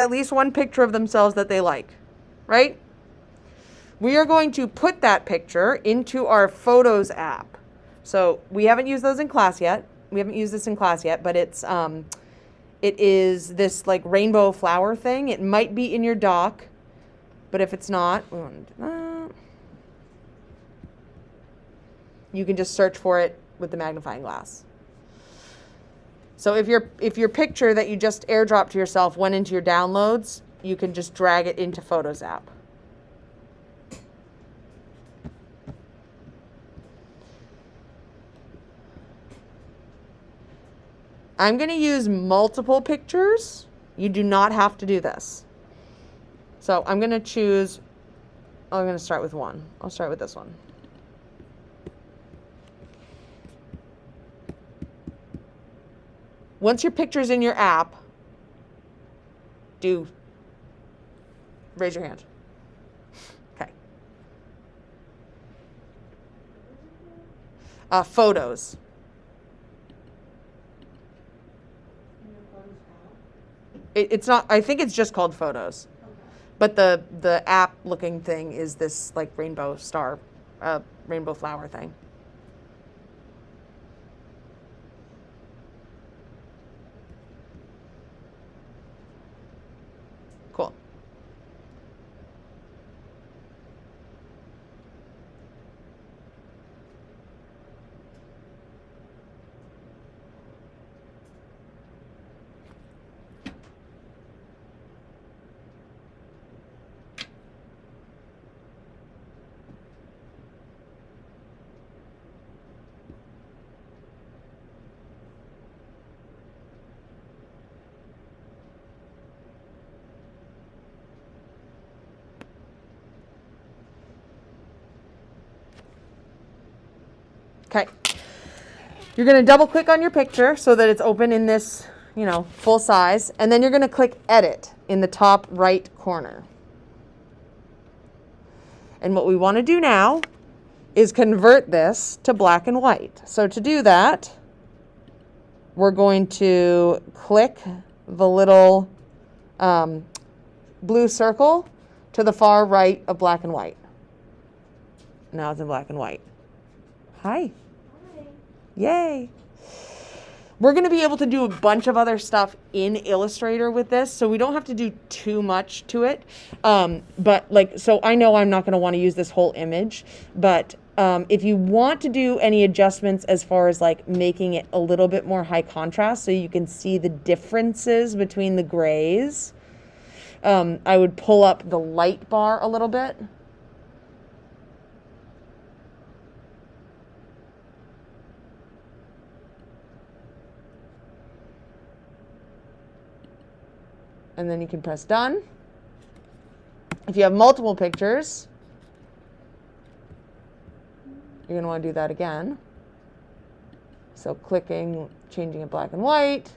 at least one picture of themselves that they like, right? We are going to put that picture into our Photos app. So we haven't used those in class yet. We haven't used this in class yet, but it is this like rainbow flower thing. It might be in your doc, but if it's not, we want to do that. You can just search for it with the magnifying glass. So if your picture that you just airdropped to yourself went into your downloads, you can just drag it into Photos app. I'm going to use multiple pictures. You do not have to do this. So I'm going to choose, I'm going to start with one. I'll start with this one. Once your picture's in your app, raise your hand. Okay. Photos. It's not, I think it's just called Photos. Okay. But the app looking thing is this like rainbow flower thing. Cool. Okay. You're going to double click on your picture so that it's open in this, full size. And then you're going to click Edit in the top right corner. And what we want to do now is convert this to black and white. So to do that, we're going to click the little blue circle to the far right of black and white. Now it's in black and white. Hi. Hi. Yay. We're going to be able to do a bunch of other stuff in Illustrator with this, so we don't have to do too much to it. So I know I'm not going to want to use this whole image, but if you want to do any adjustments as far as like making it a little bit more high contrast so you can see the differences between the grays, I would pull up the light bar a little bit. And then you can press done. If you have multiple pictures, you're going to want to do that again. So clicking, changing it black and white.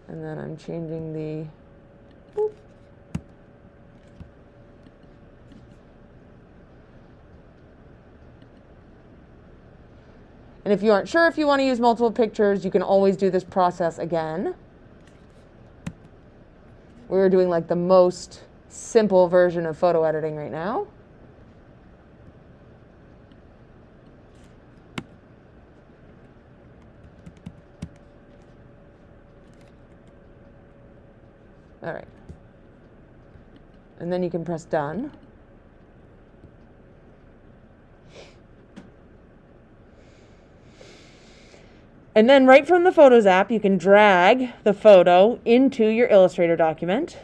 And then I'm changing the, boop. And if you aren't sure if you want to use multiple pictures, you can always do this process again. We're doing like the most simple version of photo editing right now. All right. And then you can press done. And then right from the Photos app, you can drag the photo into your Illustrator document.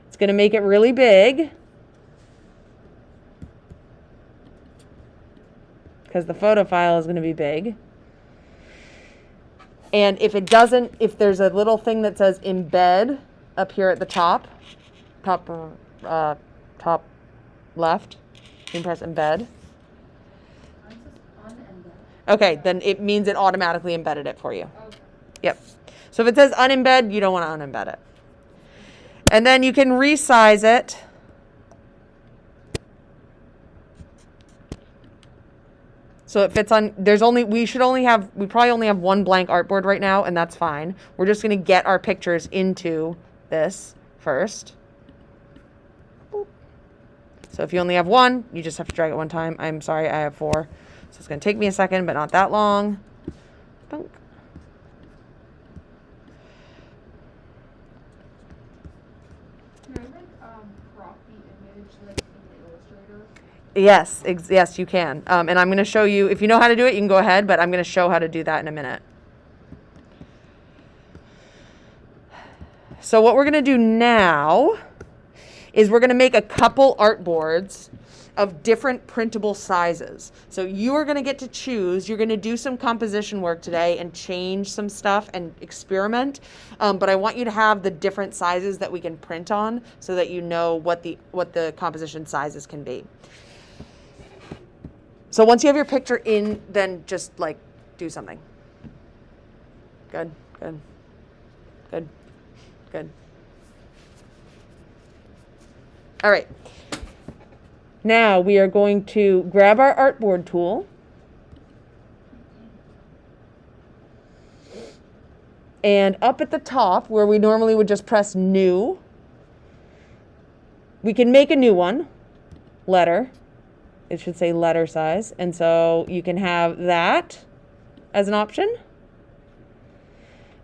It's going to make it really big because the photo file is going to be big. And if there's a little thing that says embed up here at the top left, you can press embed. Okay, then it means it automatically embedded it for you. Okay. Yep. So if it says unembed, you don't want to unembed it. And then you can resize it. So it fits on, we probably only have one blank artboard right now, and that's fine. We're just going to get our pictures into this first. So if you only have one, you just have to drag it one time. I'm sorry, I have 4. So it's going to take me a second, but not that long. Bunk. Can I crop the image like in Illustrator? Yes, yes, you can. And I'm going to show you, if you know how to do it, you can go ahead, but I'm going to show how to do that in a minute. So what we're going to do now is we're going to make a couple artboards of different printable sizes. So you are going to get to choose. You're going to do some composition work today and change some stuff and experiment. But I want you to have the different sizes that we can print on so that you know what the composition sizes can be. So once you have your picture in, then just like do something. Good, good, good, good. All right. Now we are going to grab our artboard tool and up at the top where we normally would just press new, we can make a new one, letter. It should say letter size. And so you can have that as an option.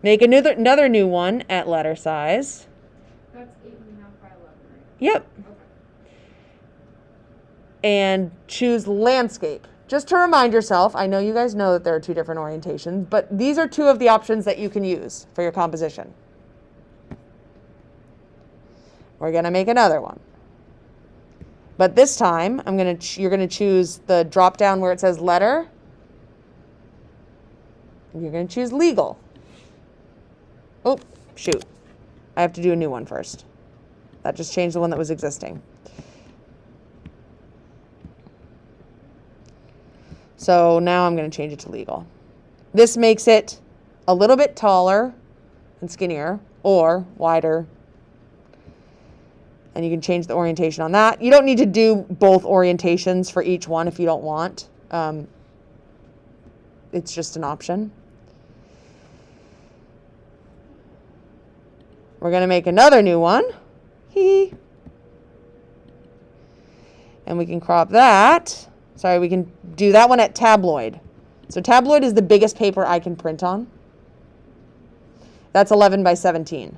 Make another new one at letter size. That's 8.5 by 11, right? Yep. Okay. And choose landscape. Just to remind yourself, I know you guys know that there are 2 different orientations, but these are 2 of the options that you can use for your composition. We're going to make another one. But this time, you're going to choose the drop down where it says letter. And you're going to choose legal. Oh, shoot. I have to do a new one first. That just changed the one that was existing. So now I'm going to change it to legal. This makes it a little bit taller and skinnier or wider. And you can change the orientation on that. You don't need to do both orientations for each one if you don't want. It's just an option. We're going to make another new one. And we can crop that. Sorry, we can do that one at tabloid. So tabloid is the biggest paper I can print on. That's 11 by 17.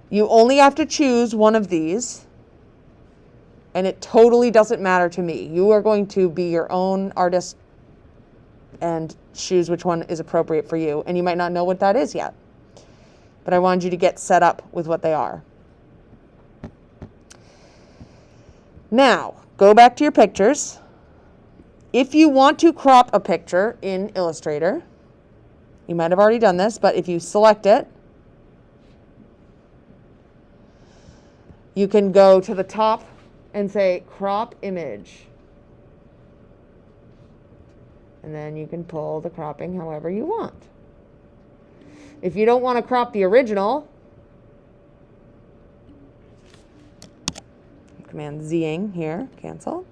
You only have to choose one of these, and it totally doesn't matter to me. You are going to be your own artist and choose which one is appropriate for you, and you might not know what that is yet. But I wanted you to get set up with what they are. Now, go back to your pictures. If you want to crop a picture in Illustrator, you might have already done this, but if you select it, you can go to the top and say crop image. And then you can pull the cropping however you want. If you don't want to crop the original, Command Zing here, cancel.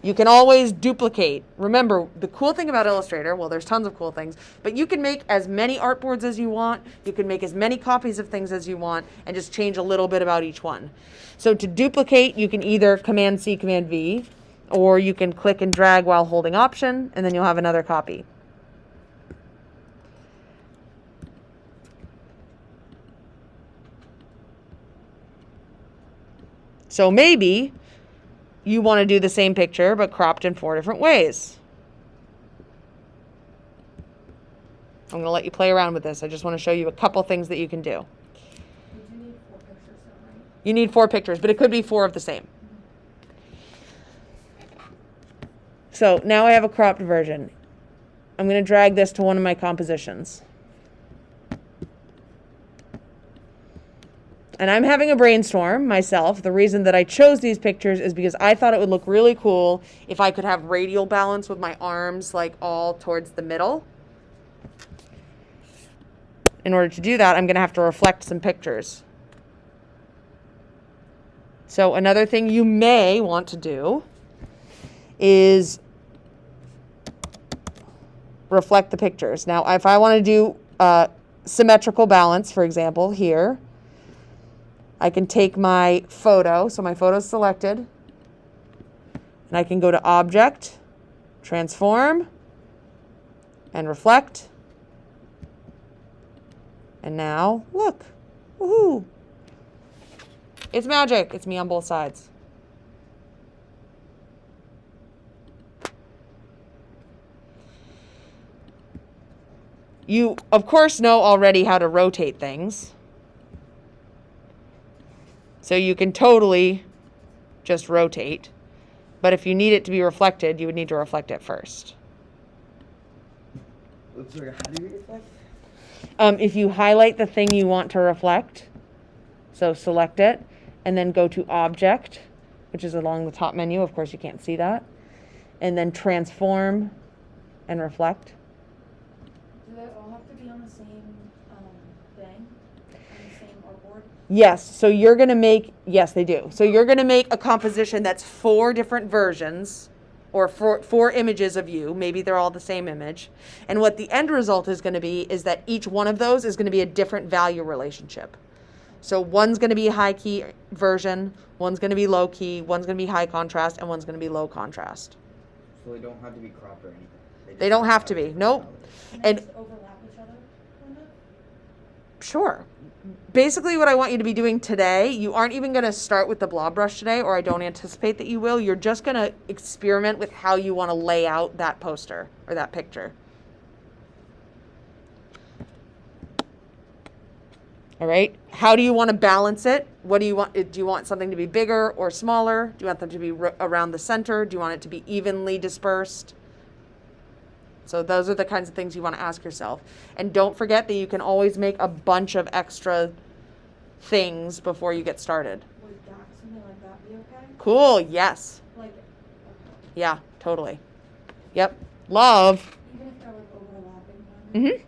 You can always duplicate. Remember, the cool thing about Illustrator, well, there's tons of cool things, but you can make as many artboards as you want. You can make as many copies of things as you want and just change a little bit about each one. So to duplicate, you can either Command C, Command V, or you can click and drag while holding Option, and then you'll have another copy. So maybe you want to do the same picture, but cropped in 4 different ways. I'm going to let you play around with this. I just want to show you a couple things that you can do. You do need 4 pictures, though, right? You need 4 pictures, but it could be 4 of the same. So now I have a cropped version. I'm going to drag this to one of my compositions. And I'm having a brainstorm myself. The reason that I chose these pictures is because I thought it would look really cool if I could have radial balance with my arms like all towards the middle. In order to do that, I'm going to have to reflect some pictures. So another thing you may want to do is reflect the pictures. Now, if I want to do symmetrical balance, for example, here, I can take my photo, so my photo is selected, and I can go to Object, Transform, and Reflect. And now, look, woohoo! It's magic. It's me on both sides. You, of course, know already how to rotate things. So you can totally just rotate. But if you need it to be reflected, you would need to reflect it first. Sorry, how do you reflect? If you highlight the thing you want to reflect, so select it, and then go to Object, which is along the top menu. Of course, you can't see that. And then Transform and Reflect. Do they all have to be on the same thing? On the same artboard? Yes, so you're going to make, yes, they do. So you're going to make a composition that's 4 different versions or four images of you. Maybe they're all the same image. And what the end result is going to be is that each one of those is going to be a different value relationship. So one's going to be a high key version, one's going to be low key, one's going to be high contrast, and one's going to be low contrast. So they don't have to be cropped or anything. They don't have to be. Nope. And Overlap each other? sure. Basically what I want you to be doing today, you aren't even going to start with the blob brush today, or I don't anticipate that you will. You're just going to experiment with how you want to lay out that poster or that picture. All right. How do you want to balance it? What do you want? Do you want something to be bigger or smaller? Do you want them to be around the center? Do you want it to be evenly dispersed? So those are the kinds of things you want to ask yourself. And don't forget that you can always make a bunch of extra things before you get started. Would something like that be okay? Cool. Yes. Like, Yeah, totally. Yep. Love. even if they're like overlapping? Mm-hmm.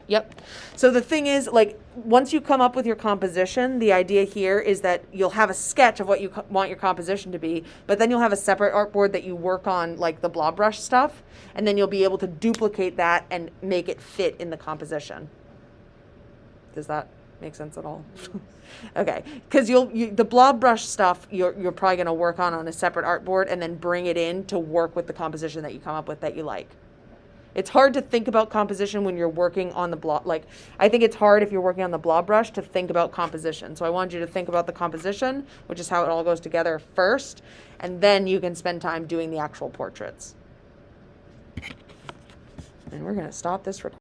Yep. So the thing is, like, once you come up with your composition, the idea here is that you'll have a sketch of what you want your composition to be, but then you'll have a separate artboard that you work on, like the blob brush stuff, and then you'll be able to duplicate that and make it fit in the composition. Does that make sense at all? Okay, because the blob brush stuff you're probably going to work on a separate artboard and then bring it in to work with the composition that you come up with that you like. It's hard to think about composition when you're working on the blob. Like, I think it's hard if you're working on the blob brush to think about composition. So I want you to think about the composition, which is how it all goes together first, and then you can spend time doing the actual portraits. And we're going to stop this recording.